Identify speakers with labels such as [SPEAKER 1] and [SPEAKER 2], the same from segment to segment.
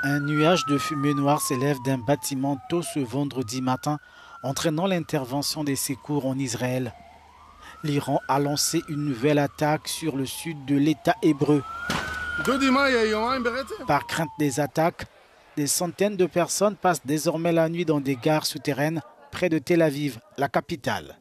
[SPEAKER 1] Un nuage de fumée noire s'élève d'un bâtiment tôt ce vendredi matin, entraînant l'intervention des secours en Israël. L'Iran a lancé une nouvelle attaque sur le sud de l'État hébreu. Par crainte des attaques, des centaines de personnes passent désormais la nuit dans des gares souterraines près de Tel Aviv, la capitale.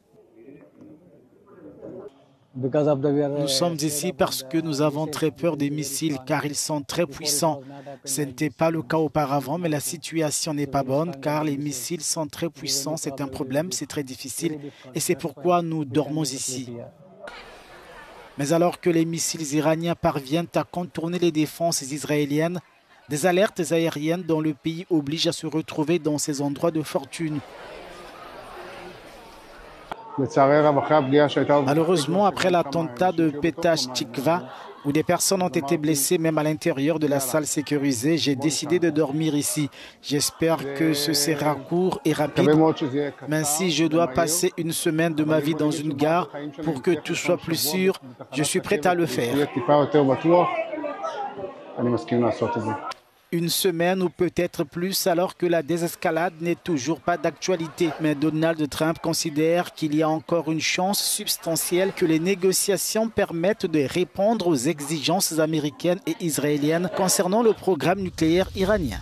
[SPEAKER 1] Nous sommes ici parce que nous avons très peur des missiles car ils sont très puissants. Ce n'était pas le cas auparavant, mais la situation n'est pas bonne car les missiles sont très puissants. C'est un problème, c'est très difficile et c'est pourquoi nous dormons ici. Mais alors que les missiles iraniens parviennent à contourner les défenses israéliennes, des alertes aériennes dans le pays obligent à se retrouver dans ces endroits de fortune. Malheureusement, après l'attentat de Petach Tikva, où des personnes ont été blessées même à l'intérieur de la salle sécurisée, j'ai décidé de dormir ici. J'espère que ce sera court et rapide. Mais si je dois passer une semaine de ma vie dans une gare pour que tout soit plus sûr, je suis prêt à le faire. Une semaine ou peut-être plus alors que la désescalade n'est toujours pas d'actualité. Mais Donald Trump considère qu'il y a encore une chance substantielle que les négociations permettent de répondre aux exigences américaines et israéliennes concernant le programme nucléaire iranien.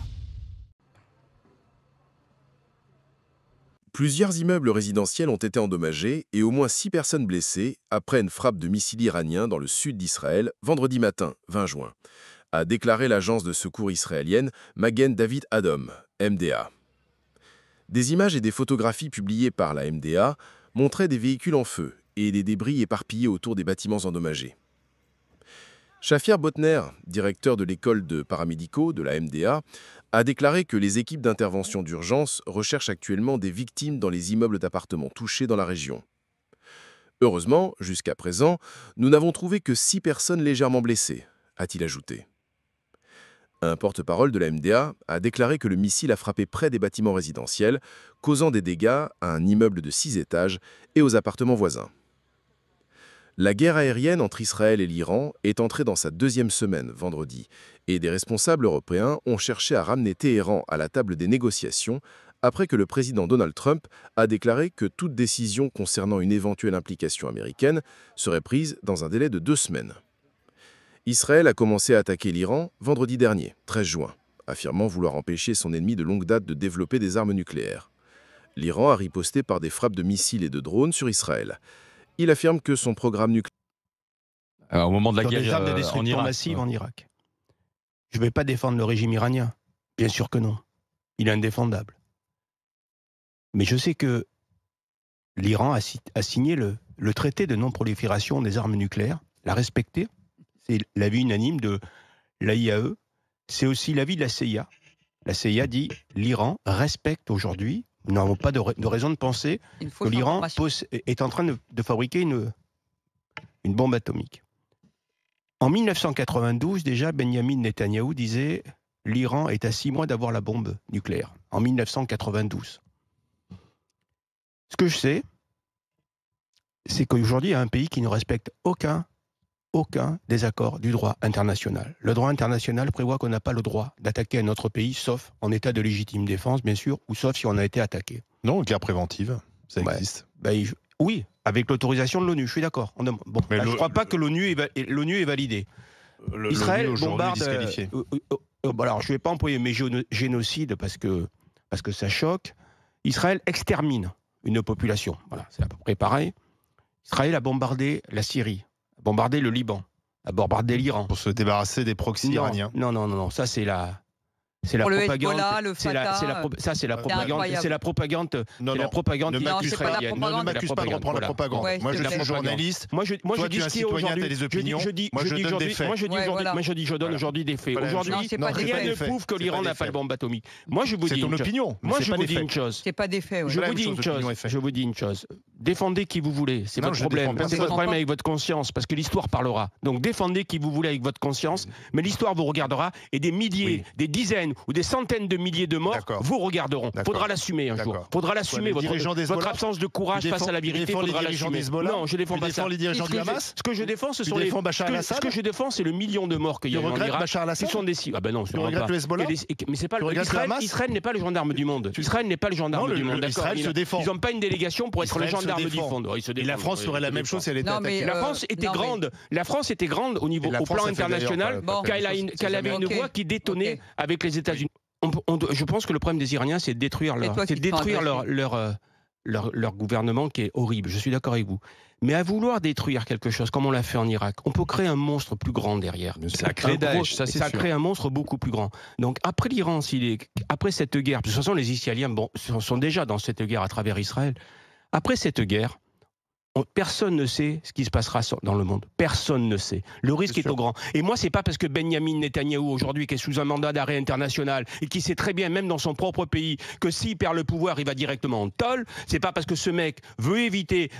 [SPEAKER 2] Plusieurs immeubles résidentiels ont été endommagés et au moins 6 personnes blessées après une frappe de missiles iraniens dans le sud d'Israël vendredi matin, 20 juin. A déclaré l'agence de secours israélienne Magen David Adom, MDA. Des images et des photographies publiées par la MDA montraient des véhicules en feu et des débris éparpillés autour des bâtiments endommagés. Shafir Botner, directeur de l'école de paramédicaux de la MDA, a déclaré que les équipes d'intervention d'urgence recherchent actuellement des victimes dans les immeubles d'appartements touchés dans la région. Heureusement, jusqu'à présent, nous n'avons trouvé que 6 personnes légèrement blessées, a-t-il ajouté. Un porte-parole de la MDA a déclaré que le missile a frappé près des bâtiments résidentiels, causant des dégâts à un immeuble de 6 étages et aux appartements voisins. La guerre aérienne entre Israël et l'Iran est entrée dans sa 2e semaine vendredi, et des responsables européens ont cherché à ramener Téhéran à la table des négociations après que le président Donald Trump a déclaré que toute décision concernant une éventuelle implication américaine serait prise dans un délai de 2 semaines. Israël a commencé à attaquer l'Iran vendredi dernier, 13 juin, affirmant vouloir empêcher son ennemi de longue date de développer des armes nucléaires. L'Iran a riposté par des frappes de missiles et de drones sur Israël. Il affirme que son programme nucléaire...
[SPEAKER 3] Au moment de la guerre
[SPEAKER 4] des armes de destruction massive en Irak. Je ne vais pas défendre le régime iranien. Bien sûr que non. Il est indéfendable. Mais je sais que l'Iran a signé le traité de non-prolifération des armes nucléaires, l'a respecté. C'est l'avis unanime de l'AIAE. C'est aussi l'avis de la CIA. La CIA dit l'Iran respecte aujourd'hui, nous n'avons pas de raison de penser que l'Iran est en train de fabriquer une bombe atomique. En 1992, déjà, Benjamin Netanyahou disait l'Iran est à 6 mois d'avoir la bombe nucléaire. En 1992. Ce que je sais, c'est qu'aujourd'hui, il y a un pays qui ne respecte aucun des accords du droit international. Le droit international prévoit qu'on n'a pas le droit d'attaquer un autre pays, sauf en état de légitime défense, bien sûr, ou sauf si on a été attaqué.
[SPEAKER 3] Non, guerre préventive, ça existe.
[SPEAKER 4] Oui, avec l'autorisation de l'ONU, je suis d'accord. Bon, je ne crois pas que l'ONU est validée. Israël bombarde... alors, je ne vais pas employer mes génocides parce que ça choque. Israël extermine une population. Voilà, c'est à peu près pareil. Israël a bombardé la Syrie, a bombardé le Liban, a bombardé l'Iran.
[SPEAKER 3] Pour se débarrasser des proxys iraniens.
[SPEAKER 4] Non, ça c'est la propagande. C'est la propagande.
[SPEAKER 3] Non, ne m'accuse pas de reprendre la propagande. Moi, je suis journaliste.
[SPEAKER 4] Moi, je
[SPEAKER 3] dis un citoyen, tu as des opinions. Moi, je donne des faits.
[SPEAKER 4] Je donne aujourd'hui des faits. Aujourd'hui, rien ne prouve que l'Iran n'a pas de bombe atomique. Moi, je vous dis une chose.
[SPEAKER 3] opinion.
[SPEAKER 4] Moi, je vous dis une chose.
[SPEAKER 5] C'est pas des faits.
[SPEAKER 4] Je vous dis une chose. Défendez qui vous voulez. C'est votre problème. C'est votre problème avec votre conscience, parce que l'histoire parlera. Donc, défendez qui vous voulez avec votre conscience, mais l'histoire vous regardera et des milliers, des dizaines, dizaines ou des centaines de milliers de morts vous regarderont. Il faudra l'assumer un jour. Il faudra l'assumer, votre absence de courage face à la vérité. Il faudra l'assumer. Non, je défends pas ça.
[SPEAKER 3] Les dirigeants du Hamas.
[SPEAKER 4] Ce que je défends, ce sont les... Ce que je défends, c'est le million de morts qu'il y a en Irak. Ce sont des... Ah ben non, je ne regrette
[SPEAKER 3] le Hezbollah.
[SPEAKER 4] Mais c'est pas le... Israël n'est pas le gendarme du monde. Israël n'est pas le gendarme du monde.
[SPEAKER 3] Israël se défend.
[SPEAKER 4] Ils n'ont pas une délégation pour être le gendarme du monde.
[SPEAKER 3] Et la France ferait la même chose si elle était attaquée.
[SPEAKER 4] La France était grande. La France était grande au plan international qu'elle avait une voix qui détonnait avec les États-Unis. Je pense que le problème des Iraniens, c'est de détruire leur gouvernement qui est horrible. Je suis d'accord avec vous. Mais à vouloir détruire quelque chose comme on l'a fait en Irak, on peut créer un monstre plus grand derrière.
[SPEAKER 2] Ça crée Daesh,
[SPEAKER 4] ça crée un monstre beaucoup plus grand. Donc après l'Iran, après cette guerre, de toute façon les Israéliens sont déjà dans cette guerre à travers Israël. Après cette guerre, personne ne sait ce qui se passera dans le monde. Personne ne sait. Le risque est trop grand. Et moi, c'est pas parce que Benyamin Netanyahou, aujourd'hui, qui est sous un mandat d'arrêt international et qui sait très bien, même dans son propre pays, que s'il perd le pouvoir, il va directement en tôle. C'est pas parce que ce mec veut éviter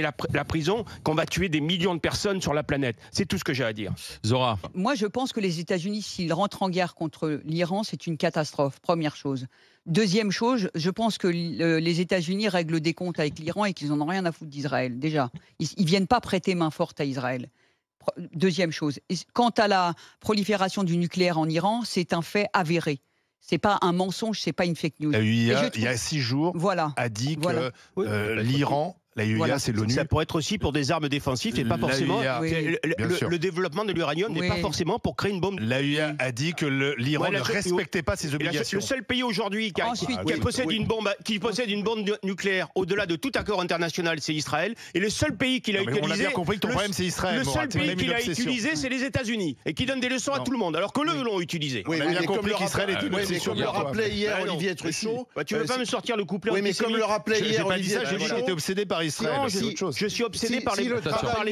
[SPEAKER 4] la prison qu'on va tuer des millions de personnes sur la planète. C'est tout ce que j'ai à dire.
[SPEAKER 5] Zora. Moi, je pense que les États-Unis, s'ils rentrent en guerre contre l'Iran, c'est une catastrophe. Première chose. Deuxième chose, je pense que les États-Unis règlent des comptes avec l'Iran et qu'ils n'en ont rien à foutre d'Israël. Déjà, ils ne viennent pas prêter main forte à Israël. Deuxième chose, quant à la prolifération du nucléaire en Iran, c'est un fait avéré. C'est pas un mensonge, c'est pas une fake news.
[SPEAKER 3] La UIA, il y a 6 jours, a dit que l'Iran... La UIA, c'est l'ONU.
[SPEAKER 4] Ça pourrait être aussi pour des armes défensives et pas forcément. Le développement de l'uranium n'est pas forcément pour créer une bombe.
[SPEAKER 3] La UIA a dit que l'Iran ne respectait pas ses obligations.
[SPEAKER 4] Le seul pays aujourd'hui qui possède une bombe nucléaire au-delà de tout accord international, c'est Israël. Et le seul pays qui l'a utilisé.
[SPEAKER 3] On a bien compris que ton problème, c'est Israël.
[SPEAKER 4] Le seul pays qui l'a utilisé, c'est les États-Unis et qui donne des leçons à tout le monde, alors que eux l'ont utilisé.
[SPEAKER 3] On a bien compris qu'Israël était une
[SPEAKER 6] obsession. Comme le rappelait hier Olivier Truchot.
[SPEAKER 4] Tu veux pas me sortir le couplet?
[SPEAKER 6] Oui, mais comme le rappelait hier Olivier
[SPEAKER 3] Truchot, j'ai dit qu'il était obsédé par Israël.
[SPEAKER 4] Je suis obsédé par les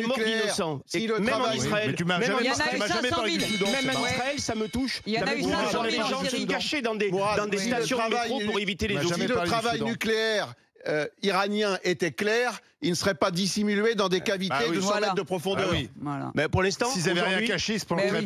[SPEAKER 4] morts d'innocents. Même en Israël,
[SPEAKER 3] même en
[SPEAKER 4] Israël, ça me touche.
[SPEAKER 5] Il y en a eu 500 000
[SPEAKER 4] en Syrie cachés dans des stations de métro pour éviter les
[SPEAKER 6] Si le travail nucléaire iranien était clair, il ne serait pas dissimulé dans des cavités de 100 mètres de profondeur.
[SPEAKER 4] Mais pour l'instant,
[SPEAKER 3] s'ils avaient rien caché,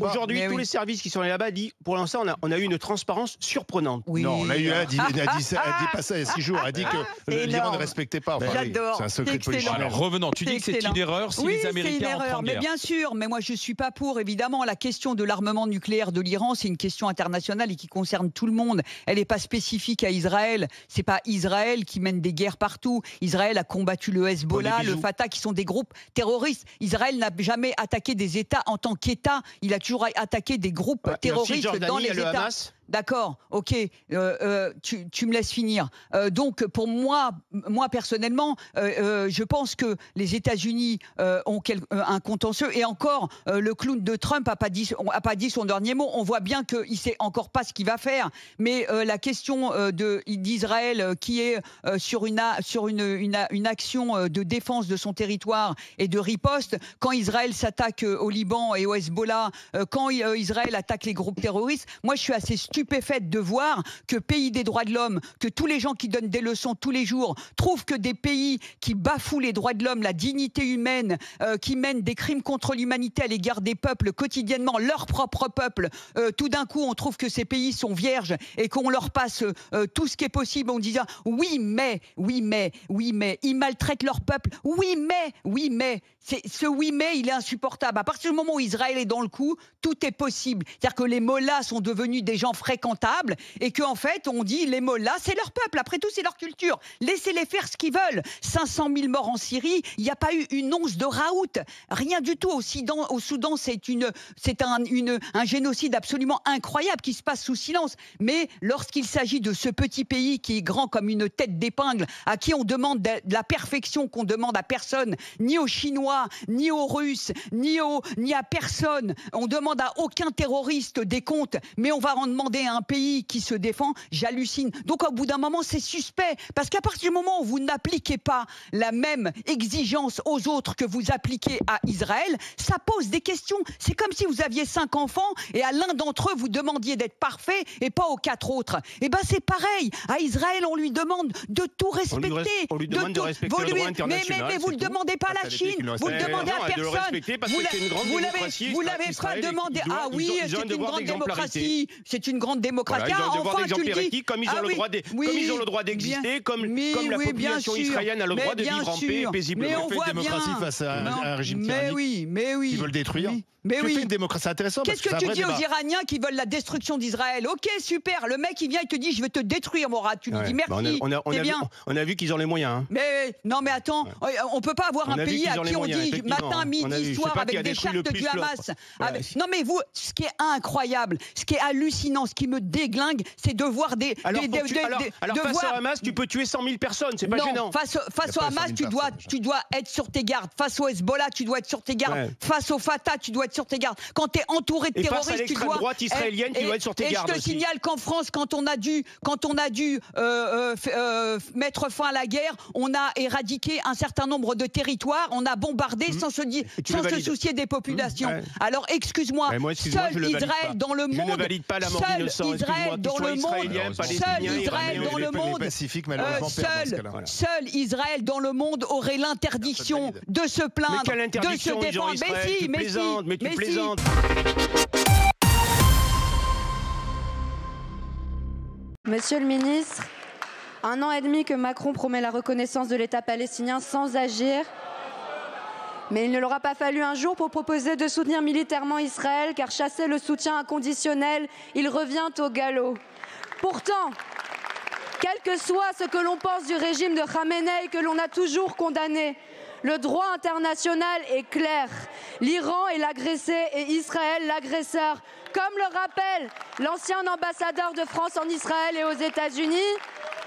[SPEAKER 4] aujourd'hui, tous les services qui sont allés là-bas disent, pour l'instant, on a eu une transparence surprenante.
[SPEAKER 3] Non, la UA a dit pas ça il y a 6 jours. Elle a dit que l'Iran ne respectait pas.
[SPEAKER 5] J'adore.
[SPEAKER 3] C'est un secret de police.
[SPEAKER 2] Alors revenons, tu dis que c'est une erreur si les Américains entrent en guerre.
[SPEAKER 5] Mais bien sûr, mais moi je ne suis pas pour, évidemment. La question de l'armement nucléaire de l'Iran, c'est une question internationale et qui concerne tout le monde. Elle n'est pas spécifique à Israël. C'est pas Israël qui mène des guerres partout. Israël a combattu le Hezbollah, le Fatah, qui sont des groupes terroristes. Israël n'a jamais attaqué des États en tant qu'État. Il a toujours attaqué des groupes terroristes dans les États. D'accord, ok, tu me laisses finir. Donc, pour moi personnellement, je pense que les États-Unis ont un contentieux. Et encore, le clown de Trump n'a pas dit son dernier mot. On voit bien qu'il ne sait encore pas ce qu'il va faire. Mais la question d'Israël qui est sur une action de défense de son territoire et de riposte, quand Israël s'attaque au Liban et au Hezbollah, quand Israël attaque les groupes terroristes, moi je suis assez stupéfaite de voir que pays des droits de l'homme, que tous les gens qui donnent des leçons tous les jours trouvent que des pays qui bafouent les droits de l'homme, la dignité humaine, qui mènent des crimes contre l'humanité à l'égard des peuples quotidiennement, leur propre peuple, tout d'un coup on trouve que ces pays sont vierges et qu'on leur passe tout ce qui est possible en disant oui mais ils maltraitent leur peuple, oui mais ce oui mais il est insupportable. À partir du moment où Israël est dans le coup, tout est possible. C'est-à-dire que les mollahs sont devenus des gens fréquentables et qu'en fait on dit les mollahs c'est leur peuple, après tout c'est leur culture, laissez-les faire ce qu'ils veulent. 500 000 morts en Syrie, il n'y a pas eu une once de raout, rien du tout. Au Soudan c'est un génocide absolument incroyable qui se passe sous silence, mais lorsqu'il s'agit de ce petit pays qui est grand comme une tête d'épingle, à qui on demande de la perfection qu'on demande à personne, ni aux Chinois, ni aux Russes, ni à personne, on demande à aucun terroriste des comptes, mais on va en demander à un pays qui se défend, j'hallucine. Donc au bout d'un moment c'est suspect, parce qu'à partir du moment où vous n'appliquez pas la même exigence aux autres que vous appliquez à Israël, ça pose des questions. C'est comme si vous aviez 5 enfants et à l'un d'entre eux vous demandiez d'être parfait et pas aux 4 autres. Et ben c'est pareil, à Israël on lui demande de tout respecter,
[SPEAKER 4] on lui demande de respecter le droit international.
[SPEAKER 5] Mais vous ne le demandez pas à la Chine, vous ne le demandez à personne. Vous l'avez pas demandé. Ah oui, c'est une grande démocratie. C'est une une grande démocratie.
[SPEAKER 4] Voilà, ils ont le devoir d'exemplarité, comme ils ont le droit d'exister, comme la population israélienne a le droit de vivre en paix paisiblement.
[SPEAKER 5] Mais on voit
[SPEAKER 3] une démocratie face à un régime tyrannique qui veut le détruire.
[SPEAKER 5] Mais oui.
[SPEAKER 3] Une démocratie, c'est intéressant.
[SPEAKER 5] Qu'est-ce que tu dis aux Iraniens qui veulent la destruction d'Israël? Ok, super. Le mec, il vient, il te dit, je vais te détruire, Mourad. Tu lui dis merci.
[SPEAKER 4] On a vu qu'ils ont les moyens. Hein.
[SPEAKER 5] Mais non, mais attends, on peut pas avoir un pays à qui on dit matin, midi, soir avec des chartes du Hamas. Non, mais vous, ce qui est incroyable, ce qui est hallucinant, ce qui me déglingue, c'est de voir des.
[SPEAKER 4] Alors, face au Hamas, tu peux tuer 100 000 personnes, c'est pas gênant.
[SPEAKER 5] Face au Hamas, tu dois être sur tes gardes. Face au Hezbollah, tu dois être sur tes gardes. Face au Fatah, tu dois être sur tes gardes. Quand tu es entouré de terroristes, tu dois.
[SPEAKER 4] Droite israélienne, tu dois être sur tes gardes.
[SPEAKER 5] Et je te signale qu'en France, quand on a dû mettre fin à la guerre, on a éradiqué un certain nombre de territoires, on a bombardé sans se soucier des populations. Alors excuse-moi, seul Israël dans le monde, seul Israël dans le seul Israël dans le monde aurait l'interdiction de se plaindre, de se défendre.
[SPEAKER 4] Mais tu plaisantes.
[SPEAKER 7] Monsieur le ministre, 1 an et demi que Macron promet la reconnaissance de l'État palestinien sans agir. Mais il ne l'aura pas fallu un jour pour proposer de soutenir militairement Israël, car chasser le soutien inconditionnel, il revient au galop. Pourtant, quel que soit ce que l'on pense du régime de Khamenei, que l'on a toujours condamné, le droit international est clair. L'Iran est l'agressé et Israël l'agresseur. Comme le rappelle l'ancien ambassadeur de France en Israël et aux États-Unis,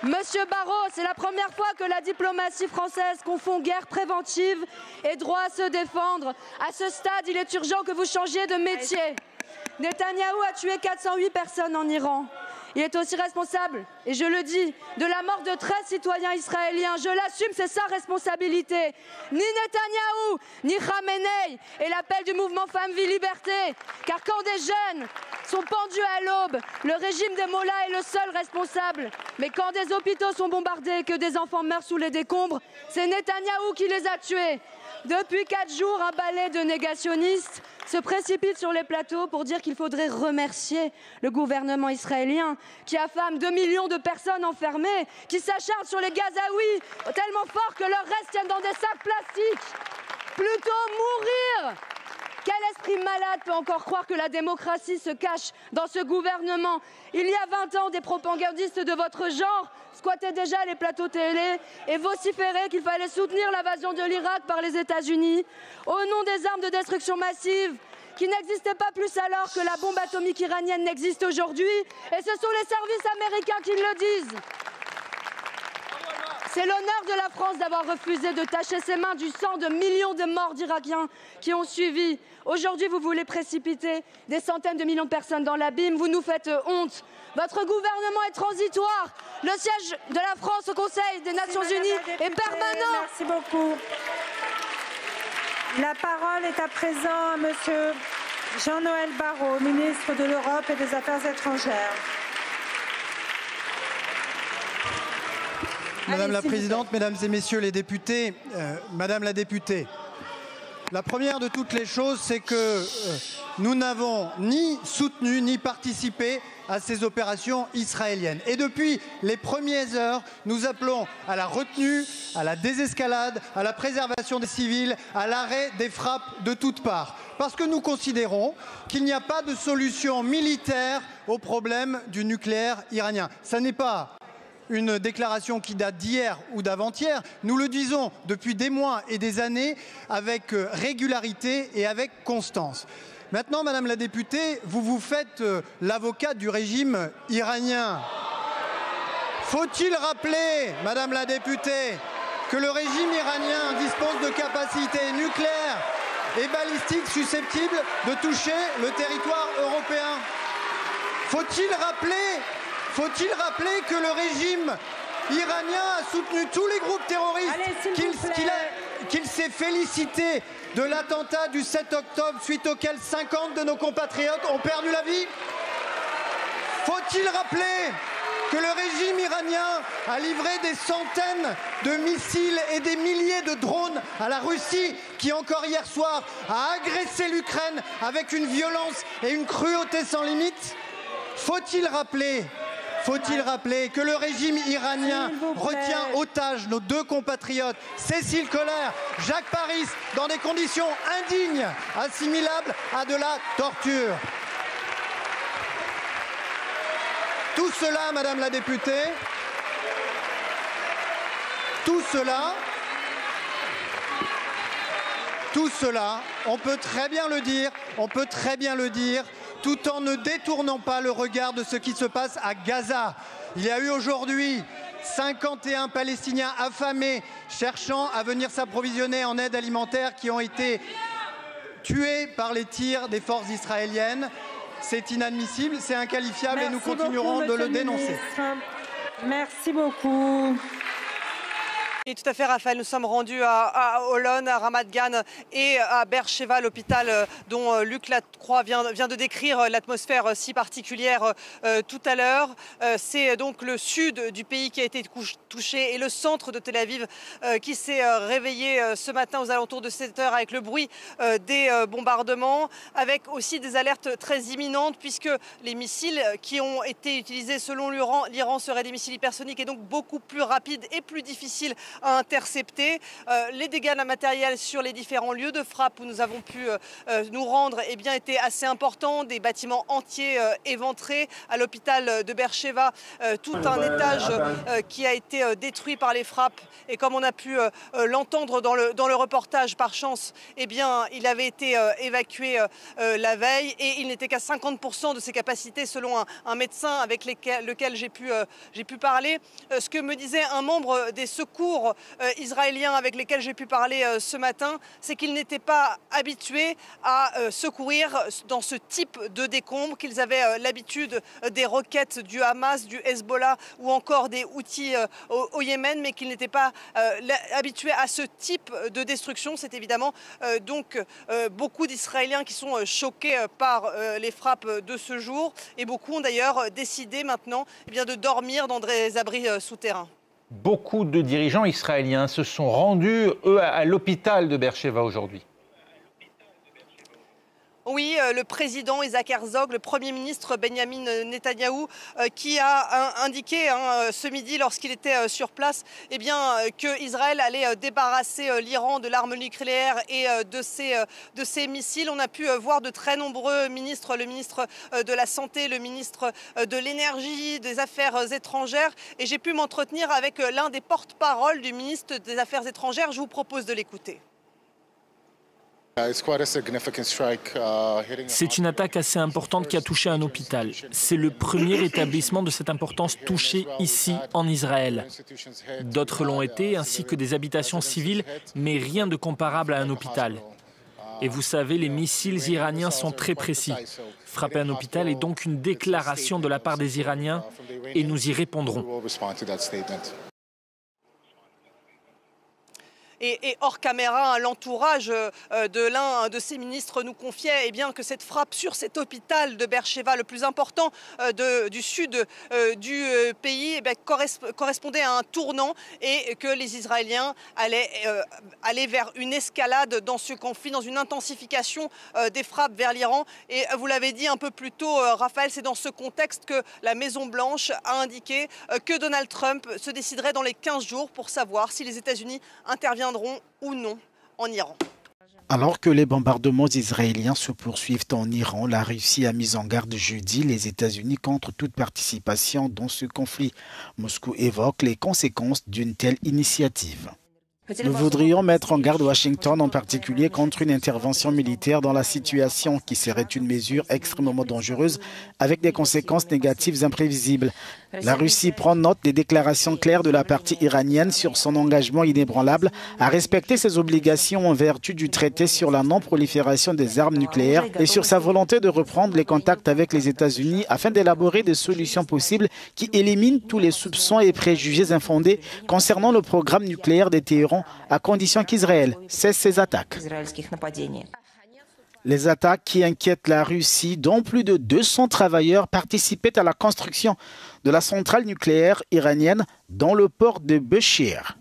[SPEAKER 7] Monsieur Barrot, c'est la première fois que la diplomatie française confond guerre préventive et droit à se défendre. À ce stade, il est urgent que vous changiez de métier. Netanyahou a tué 408 personnes en Iran. Il est aussi responsable, et je le dis, de la mort de 13 citoyens israéliens. Je l'assume, c'est sa responsabilité. Ni Netanyahou, ni Khamenei, et l'appel du mouvement Femmes, Vie, Liberté. Car quand des jeunes sont pendus à l'aube, le régime des mollahs est le seul responsable. Mais quand des hôpitaux sont bombardés et que des enfants meurent sous les décombres, c'est Netanyahou qui les a tués. Depuis 4 jours, un balai de négationnistes se précipite sur les plateaux pour dire qu'il faudrait remercier le gouvernement israélien qui affame 2 millions de personnes enfermées, qui s'acharne sur les Gazaouis tellement fort que leurs restes tiennent dans des sacs plastiques. Plutôt mourir! Quel esprit malade peut encore croire que la démocratie se cache dans ce gouvernement? Il y a 20 ans, des propagandistes de votre genre squattaient déjà les plateaux télé et vociféraient qu'il fallait soutenir l'invasion de l'Irak par les États-Unis au nom des armes de destruction massive qui n'existaient pas plus alors que la bombe atomique iranienne n'existe aujourd'hui. Et ce sont les services américains qui le disent. C'est l'honneur de la France d'avoir refusé de tacher ses mains du sang de millions de morts d'Irakiens qui ont suivi. Aujourd'hui, vous voulez précipiter des centaines de millions de personnes dans l'abîme. Vous nous faites honte. Votre gouvernement est transitoire. Le siège de la France au Conseil des Nations Unies est permanent.
[SPEAKER 8] Merci beaucoup. La parole est à présent à Monsieur Jean-Noël Barrot, ministre de l'Europe et des Affaires étrangères.
[SPEAKER 9] Madame la Présidente, Mesdames et Messieurs les députés, Madame la députée, la première de toutes les choses, c'est que nous n'avons ni soutenu ni participé à ces opérations israéliennes. Et depuis les premières heures, nous appelons à la retenue, à la désescalade, à la préservation des civils, à l'arrêt des frappes de toutes parts. Parce que nous considérons qu'il n'y a pas de solution militaire au problème du nucléaire iranien. Ça n'est pas une déclaration qui date d'hier ou d'avant-hier. Nous le disons depuis des mois et des années avec régularité et avec constance. Maintenant, Madame la députée, vous vous faites l'avocat du régime iranien. Faut-il rappeler, Madame la députée, que le régime iranien dispose de capacités nucléaires et balistiques susceptibles de toucher le territoire européen? Faut-il rappeler que le régime iranien a soutenu tous les groupes terroristes, qu'il s'est félicité de l'attentat du 7 octobre suite auquel 50 de nos compatriotes ont perdu la vie? Faut-il rappeler que le régime iranien a livré des centaines de missiles et des milliers de drones à la Russie, qui encore hier soir a agressé l'Ukraine avec une violence et une cruauté sans limite? Faut-il rappeler que le régime iranien retient otage nos deux compatriotes, Cécile Kohler, Jacques Paris, dans des conditions indignes, assimilables à de la torture. Tout cela, Madame la députée, tout cela, on peut très bien le dire, tout en ne détournant pas le regard de ce qui se passe à Gaza. Il y a eu aujourd'hui 51 Palestiniens affamés cherchant à venir s'approvisionner en aide alimentaire qui ont été tués par les tirs des forces israéliennes. C'est inadmissible, c'est inqualifiable. Merci et nous continuerons de le dénoncer.
[SPEAKER 8] Merci beaucoup.
[SPEAKER 10] Et tout à fait, Raphaël, nous sommes rendus à Holon, à Ramat Gan et à Beersheva, l'hôpital dont Luc Lacroix vient de décrire l'atmosphère si particulière tout à l'heure. C'est donc le sud du pays qui a été touché et le centre de Tel Aviv qui s'est réveillé ce matin aux alentours de 7 heures avec le bruit des bombardements, avec aussi des alertes très imminentes puisque les missiles qui ont été utilisés selon l'Iran seraient des missiles hypersoniques et donc beaucoup plus rapides et plus difficiles à intercepter. Les dégâts matériels sur les différents lieux de frappe où nous avons pu nous rendre étaient assez importants. Des bâtiments entiers éventrés. À l'hôpital de Beersheva, tout un étage qui a été détruit par les frappes. Et comme on a pu l'entendre dans le reportage, par chance, il avait été évacué la veille et il n'était qu'à 50% de ses capacités selon un médecin avec lequel j'ai pu parler. Ce que me disait un membre des secours israéliens avec lesquels j'ai pu parler ce matin, c'est qu'ils n'étaient pas habitués à secourir dans ce type de décombres, qu'ils avaient l'habitude des roquettes du Hamas, du Hezbollah ou encore des Houthis au Yémen, mais qu'ils n'étaient pas habitués à ce type de destruction. C'est évidemment donc beaucoup d'Israéliens qui sont choqués par les frappes de ce jour et beaucoup ont d'ailleurs décidé maintenant de dormir dans des abris souterrains.
[SPEAKER 11] Beaucoup de dirigeants israéliens se sont rendus, eux, à l'hôpital de Beersheva aujourd'hui.
[SPEAKER 10] Oui, le président Isaac Herzog, le Premier ministre Benjamin Netanyahou, qui a indiqué ce midi lorsqu'il était sur place que Israël allait débarrasser l'Iran de l'arme nucléaire et de ses missiles. On a pu voir de très nombreux ministres, le ministre de la Santé, le ministre de l'Énergie, des Affaires étrangères, et j'ai pu m'entretenir avec l'un des porte-parole du ministre des Affaires étrangères. Je vous propose de l'écouter.
[SPEAKER 12] C'est une attaque assez importante qui a touché un hôpital. C'est le premier établissement de cette importance touché ici en Israël. D'autres l'ont été, ainsi que des habitations civiles, mais rien de comparable à un hôpital. Et vous savez, les missiles iraniens sont très précis. Frapper un hôpital est donc une déclaration de la part des Iraniens et nous y répondrons.
[SPEAKER 10] Et hors caméra, l'entourage de l'un de ces ministres nous confiait que cette frappe sur cet hôpital de Beersheva, le plus important du sud du pays, correspondait à un tournant et que les Israéliens allaient aller vers une escalade dans ce conflit, dans une intensification des frappes vers l'Iran. Et vous l'avez dit un peu plus tôt, Raphaël, c'est dans ce contexte que la Maison-Blanche a indiqué que Donald Trump se déciderait dans les 15 jours pour savoir si les États-Unis interviendront ou non en Iran.
[SPEAKER 1] Alors que les bombardements israéliens se poursuivent en Iran, la Russie a mis en garde jeudi les États-Unis contre toute participation dans ce conflit. Moscou évoque les conséquences d'une telle initiative. Nous voudrions mettre en garde Washington en particulier contre une intervention militaire dans la situation qui serait une mesure extrêmement dangereuse avec des conséquences négatives imprévisibles. La Russie prend note des déclarations claires de la partie iranienne sur son engagement inébranlable à respecter ses obligations en vertu du traité sur la non-prolifération des armes nucléaires et sur sa volonté de reprendre les contacts avec les États-Unis afin d'élaborer des solutions possibles qui éliminent tous les soupçons et préjugés infondés concernant le programme nucléaire de Téhéran à condition qu'Israël cesse ses attaques. Les attaques qui inquiètent la Russie, dont plus de 200 travailleurs participaient à la construction de la centrale nucléaire iranienne dans le port de Bushehr.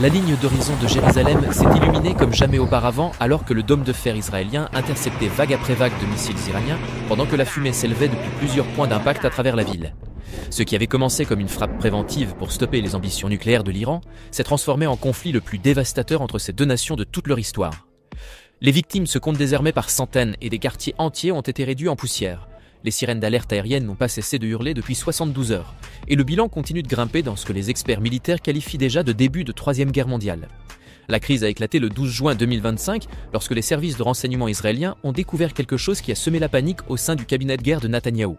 [SPEAKER 13] La ligne d'horizon de Jérusalem s'est illuminée comme jamais auparavant alors que le dôme de fer israélien interceptait vague après vague de missiles iraniens pendant que la fumée s'élevait depuis plusieurs points d'impact à travers la ville. Ce qui avait commencé comme une frappe préventive pour stopper les ambitions nucléaires de l'Iran s'est transformé en conflit le plus dévastateur entre ces deux nations de toute leur histoire. Les victimes se comptent désormais par centaines et des quartiers entiers ont été réduits en poussière. Les sirènes d'alerte aérienne n'ont pas cessé de hurler depuis 72 heures. Et le bilan continue de grimper dans ce que les experts militaires qualifient déjà de début de Troisième Guerre mondiale. La crise a éclaté le 12 juin 2025 lorsque les services de renseignement israéliens ont découvert quelque chose qui a semé la panique au sein du cabinet de guerre de Netanyahou.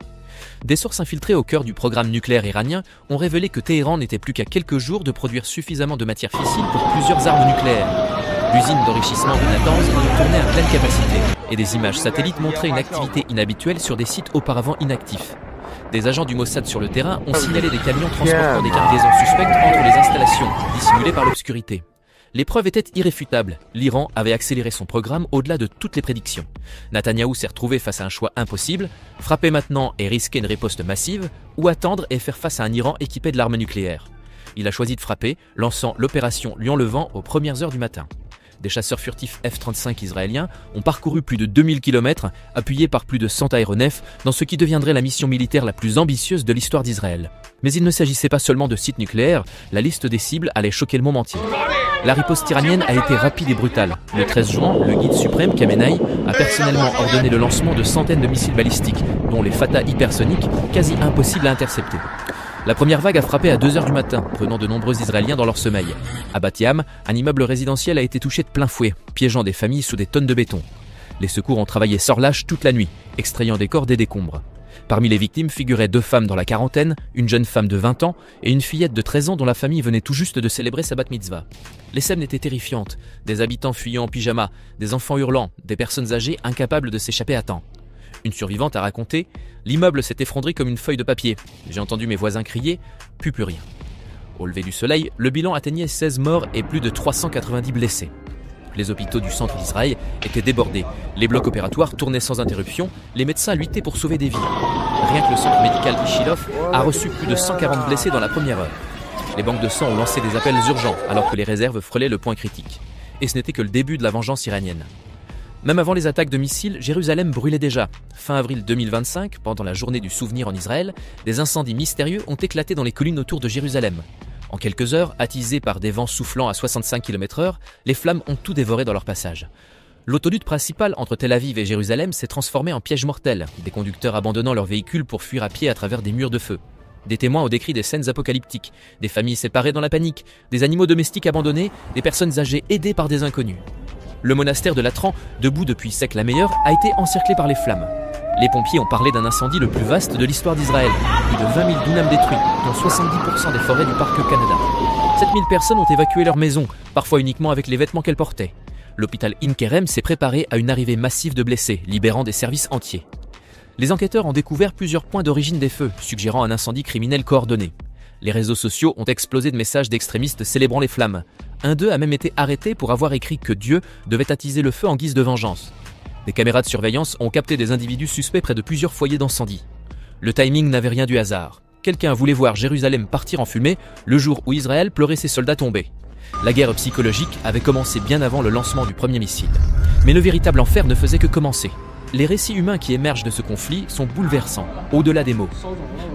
[SPEAKER 13] Des sources infiltrées au cœur du programme nucléaire iranien ont révélé que Téhéran n'était plus qu'à quelques jours de produire suffisamment de matière fissile pour plusieurs armes nucléaires. L'usine d'enrichissement de Natanz tournait à pleine capacité et des images satellites montraient une activité inhabituelle sur des sites auparavant inactifs. Des agents du Mossad sur le terrain ont signalé des camions transportant des cargaisons suspectes entre les installations, dissimulées par l'obscurité. Les preuves étaient irréfutables. L'Iran avait accéléré son programme au-delà de toutes les prédictions. Netanyahou s'est retrouvé face à un choix impossible, frapper maintenant et risquer une riposte massive, ou attendre et faire face à un Iran équipé de l'arme nucléaire. Il a choisi de frapper, lançant l'opération Lion-Levant aux premières heures du matin. Des chasseurs furtifs F-35 israéliens ont parcouru plus de 2000 km, appuyés par plus de 100 aéronefs, dans ce qui deviendrait la mission militaire la plus ambitieuse de l'histoire d'Israël. Mais il ne s'agissait pas seulement de sites nucléaires, la liste des cibles allait choquer le monde entier. La riposte iranienne a été rapide et brutale. Le 13 juin, le guide suprême Khamenei a personnellement ordonné le lancement de centaines de missiles balistiques, dont les Fatah hypersoniques, quasi impossibles à intercepter. La première vague a frappé à 2 h du matin, prenant de nombreux Israéliens dans leur sommeil. À Bat Yam, un immeuble résidentiel a été touché de plein fouet, piégeant des familles sous des tonnes de béton. Les secours ont travaillé sans relâche toute la nuit, extrayant des corps des décombres. Parmi les victimes figuraient 2 femmes dans la quarantaine, une jeune femme de 20 ans et une fillette de 13 ans dont la famille venait tout juste de célébrer sa bat mitzvah. Les scènes étaient terrifiantes, des habitants fuyant en pyjama, des enfants hurlant, des personnes âgées incapables de s'échapper à temps. Une survivante a raconté « L'immeuble s'est effondré comme une feuille de papier. J'ai entendu mes voisins crier, puis plus rien. » Au lever du soleil, le bilan atteignait 16 morts et plus de 390 blessés. Les hôpitaux du centre d'Israël étaient débordés. Les blocs opératoires tournaient sans interruption. Les médecins luttaient pour sauver des vies. Rien que le centre médical Ishilov a reçu plus de 140 blessés dans la première heure. Les banques de sang ont lancé des appels urgents alors que les réserves frôlaient le point critique. Et ce n'était que le début de la vengeance iranienne. Même avant les attaques de missiles, Jérusalem brûlait déjà. Fin avril 2025, pendant la journée du souvenir en Israël, des incendies mystérieux ont éclaté dans les collines autour de Jérusalem. En quelques heures, attisés par des vents soufflant à 65 km/h, les flammes ont tout dévoré dans leur passage. L'autoroute principale entre Tel Aviv et Jérusalem s'est transformée en piège mortel, des conducteurs abandonnant leurs véhicules pour fuir à pied à travers des murs de feu. Des témoins ont décrit des scènes apocalyptiques, des familles séparées dans la panique, des animaux domestiques abandonnés, des personnes âgées aidées par des inconnus. Le monastère de Latran, debout depuis siècle la meilleure, a été encerclé par les flammes. Les pompiers ont parlé d'un incendie le plus vaste de l'histoire d'Israël. Plus de 20 000 dunams détruits, dont 70% des forêts du parc Canada. 7 000 personnes ont évacué leur maison, parfois uniquement avec les vêtements qu'elles portaient. L'hôpital In-Kerem s'est préparé à une arrivée massive de blessés, libérant des services entiers. Les enquêteurs ont découvert plusieurs points d'origine des feux, suggérant un incendie criminel coordonné. Les réseaux sociaux ont explosé de messages d'extrémistes célébrant les flammes. Un d'eux a même été arrêté pour avoir écrit que Dieu devait attiser le feu en guise de vengeance. Des caméras de surveillance ont capté des individus suspects près de plusieurs foyers d'incendie. Le timing n'avait rien du hasard. Quelqu'un voulait voir Jérusalem partir en fumée le jour où Israël pleurait ses soldats tombés. La guerre psychologique avait commencé bien avant le lancement du premier missile. Mais le véritable enfer ne faisait que commencer. Les récits humains qui émergent de ce conflit sont bouleversants, au-delà des mots.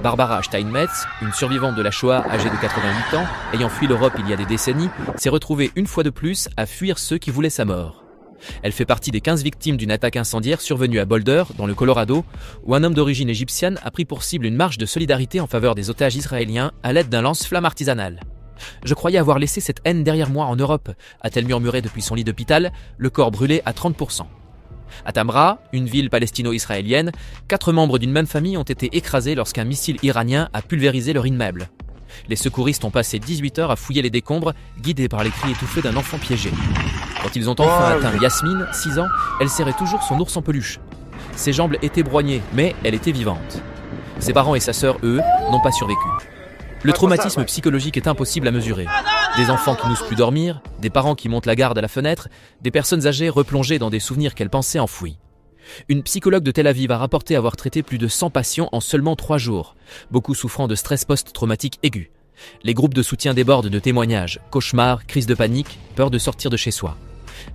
[SPEAKER 13] Barbara Steinmetz, une survivante de la Shoah âgée de 88 ans, ayant fui l'Europe il y a des décennies, s'est retrouvée une fois de plus à fuir ceux qui voulaient sa mort. Elle fait partie des 15 victimes d'une attaque incendiaire survenue à Boulder, dans le Colorado, où un homme d'origine égyptienne a pris pour cible une marche de solidarité en faveur des otages israéliens à l'aide d'un lance-flamme artisanal. « Je croyais avoir laissé cette haine derrière moi en Europe », a-t-elle murmuré depuis son lit d'hôpital, le corps brûlé à 30%. À Tamra, une ville palestino-israélienne, 4 membres d'une même famille ont été écrasés lorsqu'un missile iranien a pulvérisé leur immeuble. Les secouristes ont passé 18 heures à fouiller les décombres, guidés par les cris étouffés d'un enfant piégé. Quand ils ont enfin atteint Yasmine, 6 ans, elle serrait toujours son ours en peluche. Ses jambes étaient broignées, mais elle était vivante. Ses parents et sa sœur, eux, n'ont pas survécu. Le traumatisme psychologique est impossible à mesurer. Des enfants qui n'osent plus dormir, des parents qui montent la garde à la fenêtre, des personnes âgées replongées dans des souvenirs qu'elles pensaient enfouis. Une psychologue de Tel Aviv a rapporté avoir traité plus de 100 patients en seulement 3 jours, beaucoup souffrant de stress post-traumatique aigu. Les groupes de soutien débordent de témoignages, cauchemars, crises de panique, peur de sortir de chez soi.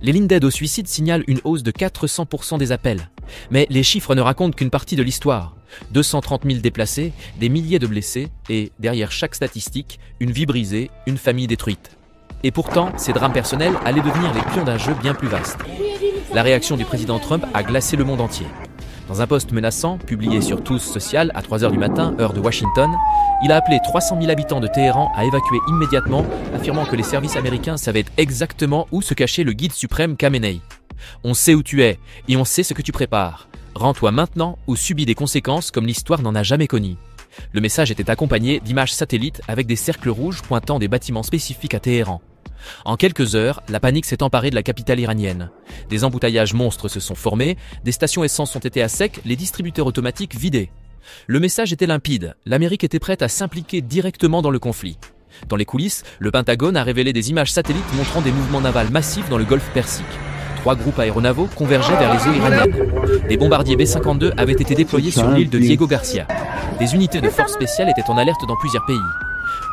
[SPEAKER 13] Les lignes d'aide au suicide signalent une hausse de 400% des appels. Mais les chiffres ne racontent qu'une partie de l'histoire. 230 000 déplacés, des milliers de blessés et, derrière chaque statistique, une vie brisée, une famille détruite. Et pourtant, ces drames personnels allaient devenir les pions d'un jeu bien plus vaste. La réaction du président Trump a glacé le monde entier. Dans un post menaçant, publié sur Truth Social à 3h du matin, heure de Washington, il a appelé 300 000 habitants de Téhéran à évacuer immédiatement, affirmant que les services américains savaient exactement où se cachait le guide suprême Khamenei. « On sait où tu es, et on sait ce que tu prépares. Rends-toi maintenant ou subis des conséquences comme l'histoire n'en a jamais connu. » Le message était accompagné d'images satellites avec des cercles rouges pointant des bâtiments spécifiques à Téhéran. En quelques heures, la panique s'est emparée de la capitale iranienne. Des embouteillages monstres se sont formés, des stations essence ont été à sec, les distributeurs automatiques vidés. Le message était limpide, l'Amérique était prête à s'impliquer directement dans le conflit. Dans les coulisses, le Pentagone a révélé des images satellites montrant des mouvements navals massifs dans le golfe Persique. 3 groupes aéronavaux convergeaient vers les eaux iraniennes. Des bombardiers B-52 avaient été déployés sur l'île de Diego Garcia. Des unités de forces spéciales étaient en alerte dans plusieurs pays.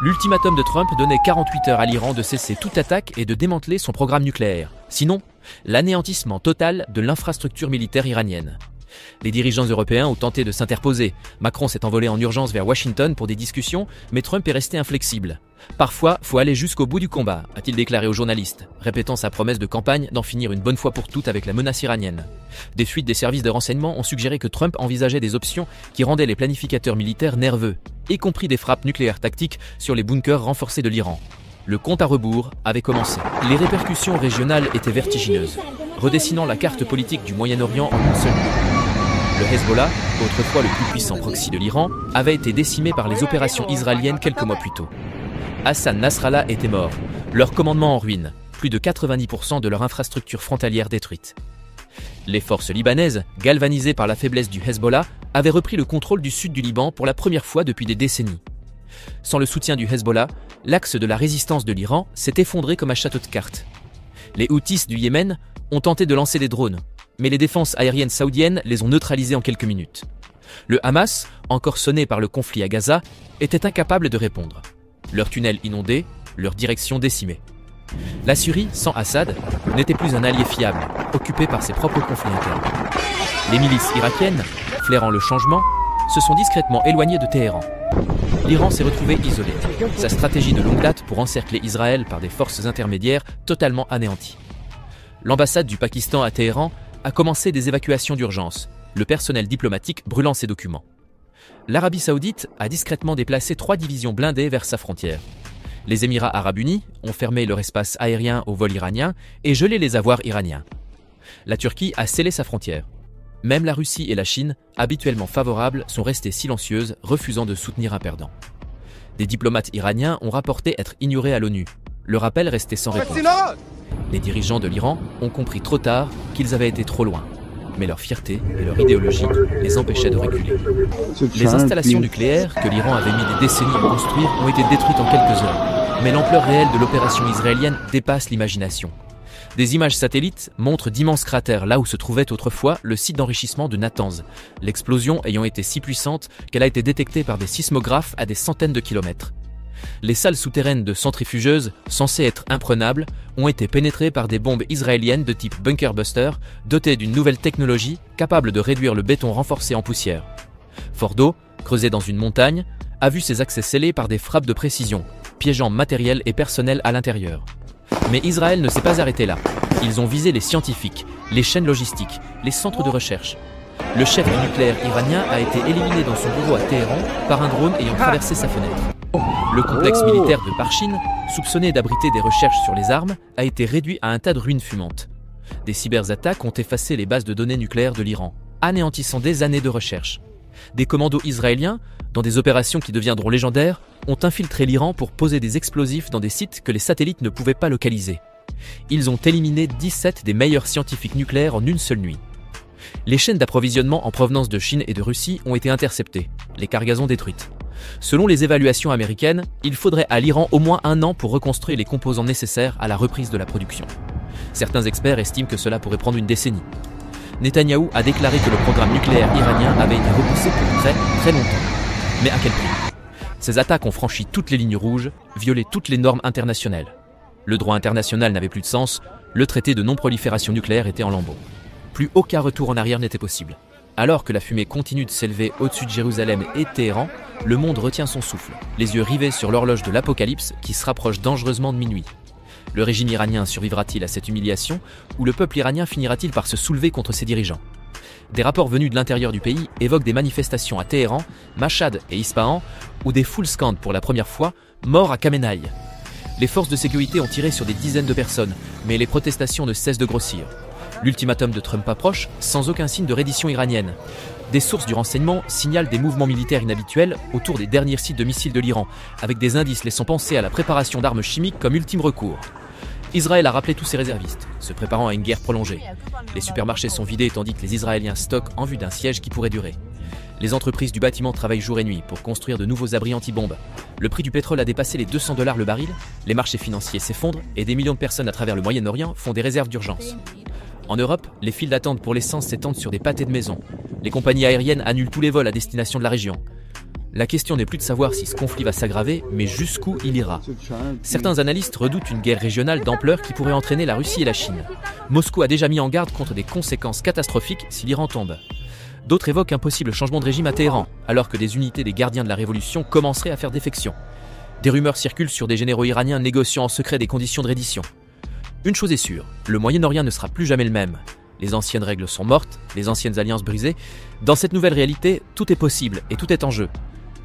[SPEAKER 13] L'ultimatum de Trump donnait 48 heures à l'Iran de cesser toute attaque et de démanteler son programme nucléaire. Sinon, l'anéantissement total de l'infrastructure militaire iranienne. Les dirigeants européens ont tenté de s'interposer. Macron s'est envolé en urgence vers Washington pour des discussions, mais Trump est resté inflexible. « Parfois, faut aller jusqu'au bout du combat », a-t-il déclaré aux journalistes, répétant sa promesse de campagne d'en finir une bonne fois pour toutes avec la menace iranienne. Des fuites des services de renseignement ont suggéré que Trump envisageait des options qui rendaient les planificateurs militaires nerveux, y compris des frappes nucléaires tactiques sur les bunkers renforcés de l'Iran. Le compte à rebours avait commencé. Les répercussions régionales étaient vertigineuses, redessinant la carte politique du Moyen-Orient en un seul lieu. Le Hezbollah, autrefois le plus puissant proxy de l'Iran, avait été décimé par les opérations israéliennes quelques mois plus tôt. Hassan Nasrallah était mort, leur commandement en ruine, plus de 90% de leur infrastructure frontalière détruite. Les forces libanaises, galvanisées par la faiblesse du Hezbollah, avaient repris le contrôle du sud du Liban pour la première fois depuis des décennies. Sans le soutien du Hezbollah, l'axe de la résistance de l'Iran s'est effondré comme un château de cartes. Les Houthis du Yémen ont tenté de lancer des drones, mais les défenses aériennes saoudiennes les ont neutralisés en quelques minutes. Le Hamas, encore sonné par le conflit à Gaza, était incapable de répondre. Leurs tunnels inondés, leur direction décimée. La Syrie, sans Assad, n'était plus un allié fiable, occupé par ses propres conflits internes. Les milices irakiennes, flairant le changement, se sont discrètement éloignées de Téhéran. L'Iran s'est retrouvé isolé, sa stratégie de longue date pour encercler Israël par des forces intermédiaires totalement anéanties. L'ambassade du Pakistan à Téhéran a commencé des évacuations d'urgence, le personnel diplomatique brûlant ses documents. L'Arabie Saoudite a discrètement déplacé 3 divisions blindées vers sa frontière. Les Émirats Arabes Unis ont fermé leur espace aérien aux vols iraniens et gelé les avoirs iraniens. La Turquie a scellé sa frontière. Même la Russie et la Chine, habituellement favorables, sont restées silencieuses, refusant de soutenir un perdant. Des diplomates iraniens ont rapporté être ignorés à l'ONU. Le rappel restait sans réponse. Les dirigeants de l'Iran ont compris trop tard qu'ils avaient été trop loin. Mais leur fierté et leur idéologie les empêchaient de reculer. Les installations nucléaires que l'Iran avait mis des décennies à construire ont été détruites en quelques heures. Mais l'ampleur réelle de l'opération israélienne dépasse l'imagination. Des images satellites montrent d'immenses cratères là où se trouvait autrefois le site d'enrichissement de Natanz, l'explosion ayant été si puissante qu'elle a été détectée par des sismographes à des centaines de kilomètres. Les salles souterraines de centrifugeuses, censées être imprenables, ont été pénétrées par des bombes israéliennes de type Bunker Buster, dotées d'une nouvelle technologie capable de réduire le béton renforcé en poussière. Fordo, creusé dans une montagne, a vu ses accès scellés par des frappes de précision, piégeant matériel et personnel à l'intérieur. Mais Israël ne s'est pas arrêté là. Ils ont visé les scientifiques, les chaînes logistiques, les centres de recherche. Le chef du nucléaire iranien a été éliminé dans son bureau à Téhéran par un drone ayant traversé sa fenêtre. Le complexe militaire de Parchin, soupçonné d'abriter des recherches sur les armes, a été réduit à un tas de ruines fumantes. Des cyberattaques ont effacé les bases de données nucléaires de l'Iran, anéantissant des années de recherche. Des commandos israéliens, dans des opérations qui deviendront légendaires, ont infiltré l'Iran pour poser des explosifs dans des sites que les satellites ne pouvaient pas localiser. Ils ont éliminé 17 des meilleurs scientifiques nucléaires en une seule nuit. Les chaînes d'approvisionnement en provenance de Chine et de Russie ont été interceptées, les cargaisons détruites. Selon les évaluations américaines, il faudrait à l'Iran au moins 1 an pour reconstruire les composants nécessaires à la reprise de la production. Certains experts estiment que cela pourrait prendre une décennie. Netanyahou a déclaré que le programme nucléaire iranien avait été repoussé pour très longtemps. Mais à quel prix ? Ces attaques ont franchi toutes les lignes rouges, violé toutes les normes internationales. Le droit international n'avait plus de sens, le traité de non-prolifération nucléaire était en lambeaux. Plus aucun retour en arrière n'était possible. Alors que la fumée continue de s'élever au-dessus de Jérusalem et Téhéran, le monde retient son souffle, les yeux rivés sur l'horloge de l'apocalypse qui se rapproche dangereusement de minuit. Le régime iranien survivra-t-il à cette humiliation ou le peuple iranien finira-t-il par se soulever contre ses dirigeants? Des rapports venus de l'intérieur du pays évoquent des manifestations à Téhéran, Mashhad et Ispahan, où des foules scandent pour la première fois « Mort à Khamenei ». Les forces de sécurité ont tiré sur des dizaines de personnes, mais les protestations ne cessent de grossir. L'ultimatum de Trump approche, sans aucun signe de reddition iranienne. Des sources du renseignement signalent des mouvements militaires inhabituels autour des derniers sites de missiles de l'Iran, avec des indices laissant penser à la préparation d'armes chimiques comme ultime recours. Israël a rappelé tous ses réservistes, se préparant à une guerre prolongée. Les supermarchés sont vidés tandis que les Israéliens stockent en vue d'un siège qui pourrait durer. Les entreprises du bâtiment travaillent jour et nuit pour construire de nouveaux abris anti-bombes. Le prix du pétrole a dépassé les $200 le baril, les marchés financiers s'effondrent et des millions de personnes à travers le Moyen-Orient font des réserves d'urgence. En Europe, les files d'attente pour l'essence s'étendent sur des pâtés de maison. Les compagnies aériennes annulent tous les vols à destination de la région. La question n'est plus de savoir si ce conflit va s'aggraver, mais jusqu'où il ira. Certains analystes redoutent une guerre régionale d'ampleur qui pourrait entraîner la Russie et la Chine. Moscou a déjà mis en garde contre des conséquences catastrophiques si l'Iran tombe. D'autres évoquent un possible changement de régime à Téhéran, alors que des unités des gardiens de la révolution commenceraient à faire défection. Des rumeurs circulent sur des généraux iraniens négociant en secret des conditions de reddition. Une chose est sûre, le Moyen-Orient ne sera plus jamais le même. Les anciennes règles sont mortes, les anciennes alliances brisées. Dans cette nouvelle réalité, tout est possible et tout est en jeu.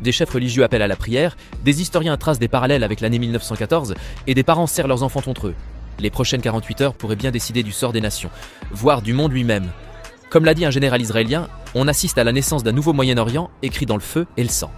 [SPEAKER 13] Des chefs religieux appellent à la prière, des historiens tracent des parallèles avec l'année 1914 et des parents serrent leurs enfants contre eux. Les prochaines 48 heures pourraient bien décider du sort des nations, voire du monde lui-même. Comme l'a dit un général israélien, on assiste à la naissance d'un nouveau Moyen-Orient écrit dans le feu et le sang.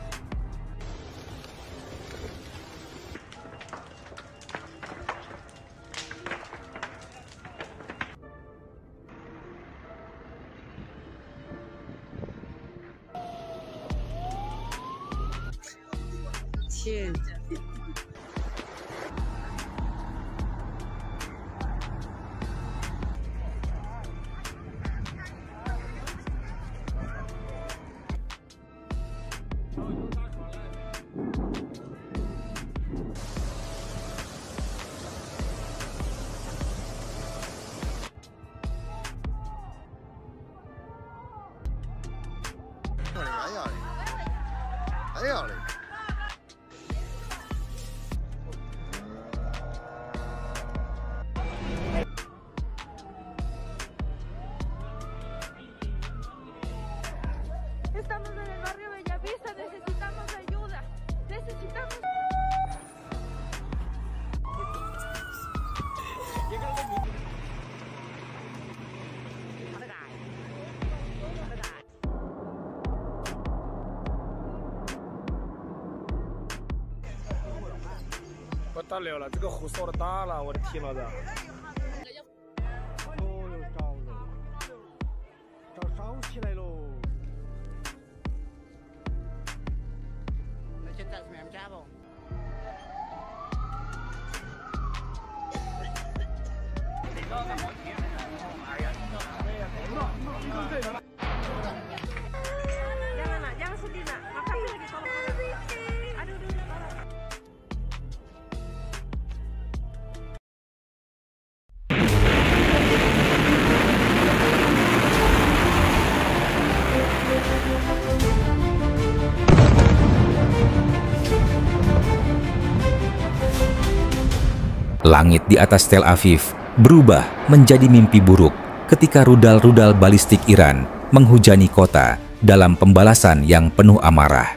[SPEAKER 14] Estamos en el barrio Bellavista, necesitamos ayuda, necesitamos...
[SPEAKER 15] Langit di atas Tel Aviv berubah menjadi mimpi buruk ketika rudal-rudal balistik Iran menghujani kota dalam pembalasan yang penuh amarah.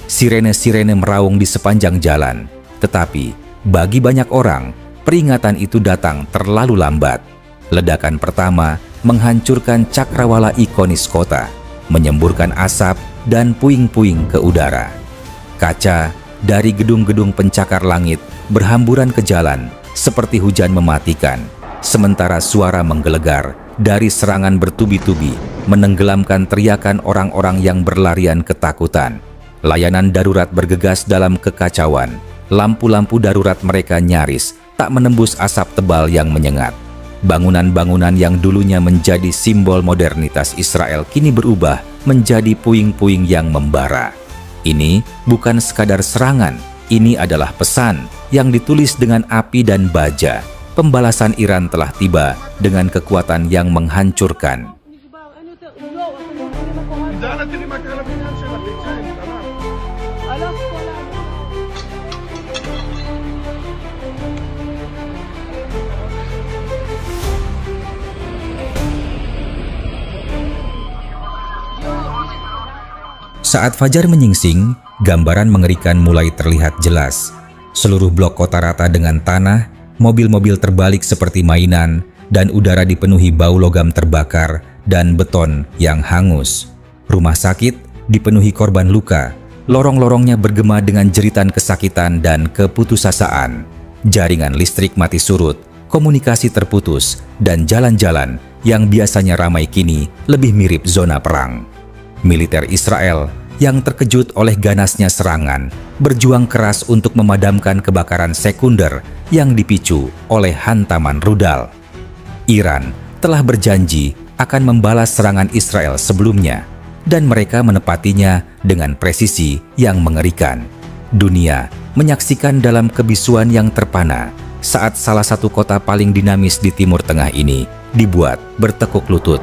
[SPEAKER 15] Sirene-sirene meraung di sepanjang jalan, tetapi bagi banyak orang, peringatan itu datang terlalu lambat. Ledakan pertama menghancurkan cakrawala ikonis kota, menyemburkan asap dan puing-puing ke udara. Kaca dari gedung-gedung pencakar langit berhamburan ke jalan, seperti hujan mematikan, sementara suara menggelegar dari serangan bertubi-tubi menenggelamkan teriakan orang-orang yang berlarian ketakutan. Layanan darurat bergegas dalam kekacauan. Lampu-lampu darurat mereka nyaris tak menembus asap tebal yang menyengat. Bangunan-bangunan yang dulunya menjadi simbol modernitas Israel kini berubah menjadi puing-puing yang membara. Ini bukan sekadar serangan, ini adalah pesan yang ditulis dengan api dan baja. Pembalasan Iran telah tiba dengan kekuatan yang menghancurkan. Saat fajar menyingsing, gambaran mengerikan mulai terlihat jelas. Seluruh blok kota rata dengan tanah, mobil-mobil terbalik seperti mainan, dan udara dipenuhi bau logam terbakar dan beton yang hangus. Rumah sakit dipenuhi korban luka, lorong-lorongnya bergema dengan jeritan kesakitan dan keputusasaan. Jaringan listrik mati surut, komunikasi terputus, dan jalan-jalan yang biasanya ramai kini lebih mirip zona perang. Militer Israel yang terkejut oleh ganasnya serangan berjuang keras untuk memadamkan kebakaran sekunder yang dipicu oleh hantaman rudal. Iran telah berjanji akan membalas serangan Israel sebelumnya, dan mereka menepatinya dengan presisi yang mengerikan. Dunia menyaksikan dalam kebisuan yang terpana saat salah satu kota paling dinamis di Timur Tengah ini dibuat bertekuk lutut.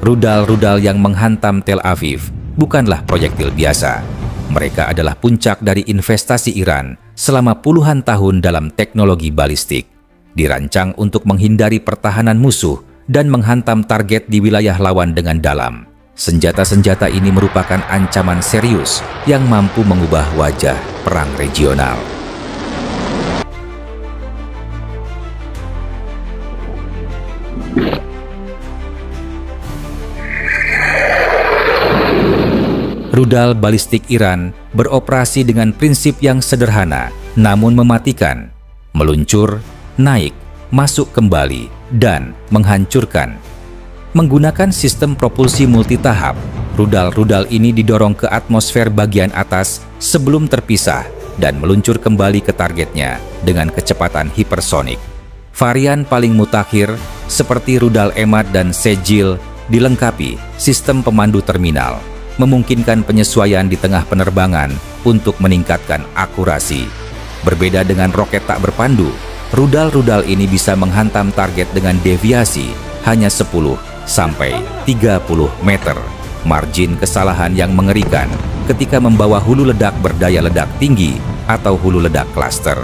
[SPEAKER 15] Rudal-rudal yang menghantam Tel Aviv bukanlah proyektil biasa. Mereka adalah puncak dari investasi Iran selama puluhan tahun dalam teknologi balistik. Dirancang untuk menghindari pertahanan musuh dan menghantam target di wilayah lawan dengan dalam. Senjata-senjata ini merupakan ancaman serius yang mampu mengubah wajah perang regional. Rudal balistik Iran beroperasi dengan prinsip yang sederhana namun mematikan: meluncur, naik, masuk kembali, dan menghancurkan. Menggunakan sistem propulsi multitahap, rudal-rudal ini didorong ke atmosfer bagian atas sebelum terpisah dan meluncur kembali ke targetnya dengan kecepatan hipersonik. Varian paling mutakhir seperti rudal Emad dan Sejil dilengkapi sistem pemandu terminal, memungkinkan penyesuaian di tengah penerbangan untuk meningkatkan akurasi. Berbeda dengan roket tak berpandu, rudal-rudal ini bisa menghantam target dengan deviasi hanya 10 sampai 30 meter. Margin kesalahan yang mengerikan ketika membawa hulu ledak berdaya ledak tinggi atau hulu ledak klaster.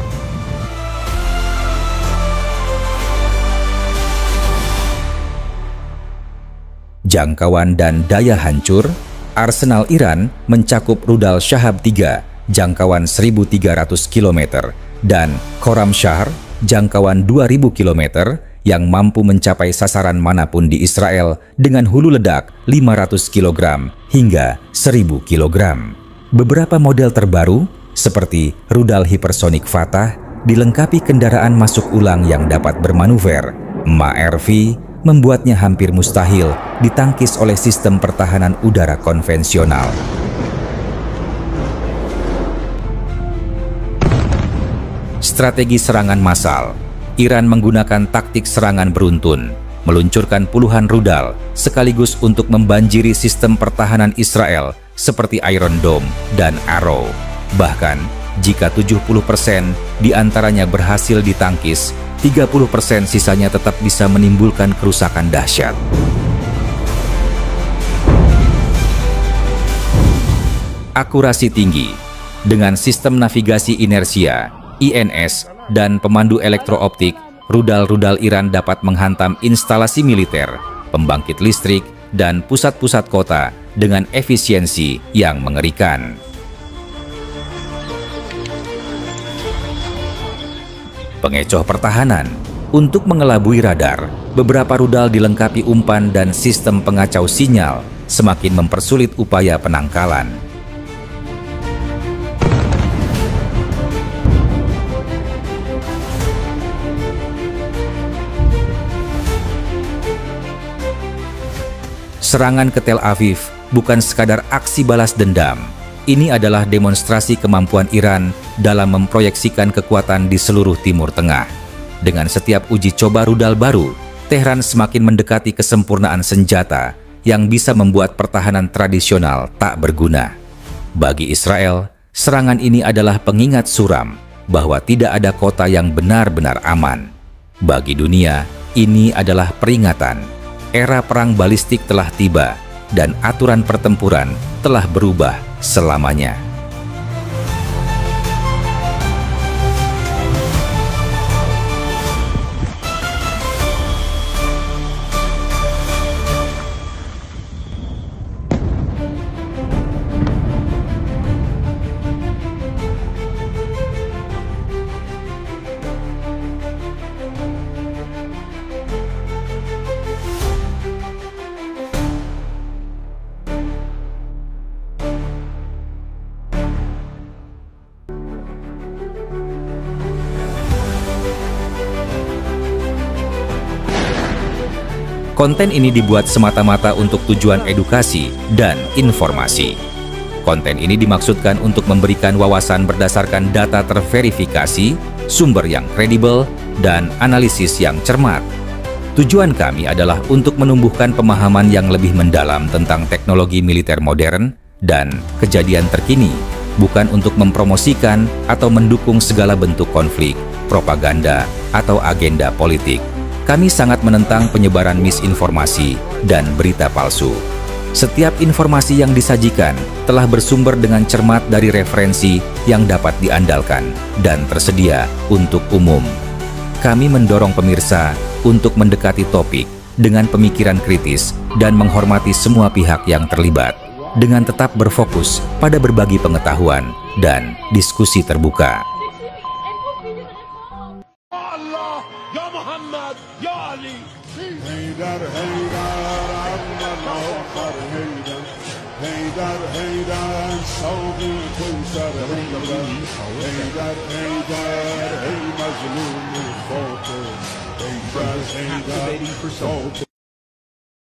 [SPEAKER 15] Jangkauan dan daya hancur. Arsenal Iran mencakup rudal Shahab 3 jangkauan 1.300 km dan Khorramshahr jangkauan 2.000 km yang mampu mencapai sasaran manapun di Israel dengan hulu ledak 500 kg hingga 1.000 kg. Beberapa model terbaru seperti rudal hipersonik Fatah dilengkapi kendaraan masuk ulang yang dapat bermanuver. MA-RV membuatnya hampir mustahil ditangkis oleh sistem pertahanan udara konvensional. Strategi serangan massal. Iran menggunakan taktik serangan beruntun, meluncurkan puluhan rudal sekaligus untuk membanjiri sistem pertahanan Israel seperti Iron Dome dan Arrow. Bahkan, jika 70% diantaranya berhasil ditangkis, 30% sisanya tetap bisa menimbulkan kerusakan dahsyat. Akurasi tinggi. Dengan sistem navigasi inersia, INS, dan pemandu elektrooptik, rudal-rudal Iran dapat menghantam instalasi militer, pembangkit listrik, dan pusat-pusat kota dengan efisiensi yang mengerikan. Pengecoh pertahanan. Untuk mengelabui radar, beberapa rudal dilengkapi umpan dan sistem pengacau sinyal, semakin mempersulit upaya penangkalan. Serangan ke Tel Aviv bukan sekadar aksi balas dendam. Ini adalah demonstrasi kemampuan Iran dalam memproyeksikan kekuatan di seluruh Timur Tengah. Dengan setiap uji coba rudal baru, Tehran semakin mendekati kesempurnaan senjata yang bisa membuat pertahanan tradisional tak berguna. Bagi Israel, serangan ini adalah pengingat suram bahwa tidak ada kota yang benar-benar aman. Bagi dunia, ini adalah peringatan. Era perang balistik telah tiba dan aturan pertempuran telah berubah selamanya. Konten ini dibuat semata-mata untuk tujuan edukasi dan informasi. Konten ini dimaksudkan untuk memberikan wawasan berdasarkan data terverifikasi, sumber yang kredibel, dan analisis yang cermat. Tujuan kami adalah untuk menumbuhkan pemahaman yang lebih mendalam tentang teknologi militer modern dan kejadian terkini, bukan untuk mempromosikan atau mendukung segala bentuk konflik, propaganda, atau agenda politik. Kami sangat menentang penyebaran misinformasi dan berita palsu. Setiap informasi yang disajikan telah bersumber dengan cermat dari referensi yang dapat diandalkan dan tersedia untuk umum. Kami mendorong pemirsa untuk mendekati topik dengan pemikiran kritis dan menghormati semua pihak yang terlibat, dengan tetap berfokus pada berbagi pengetahuan dan diskusi terbuka.
[SPEAKER 16] Captivating for soul.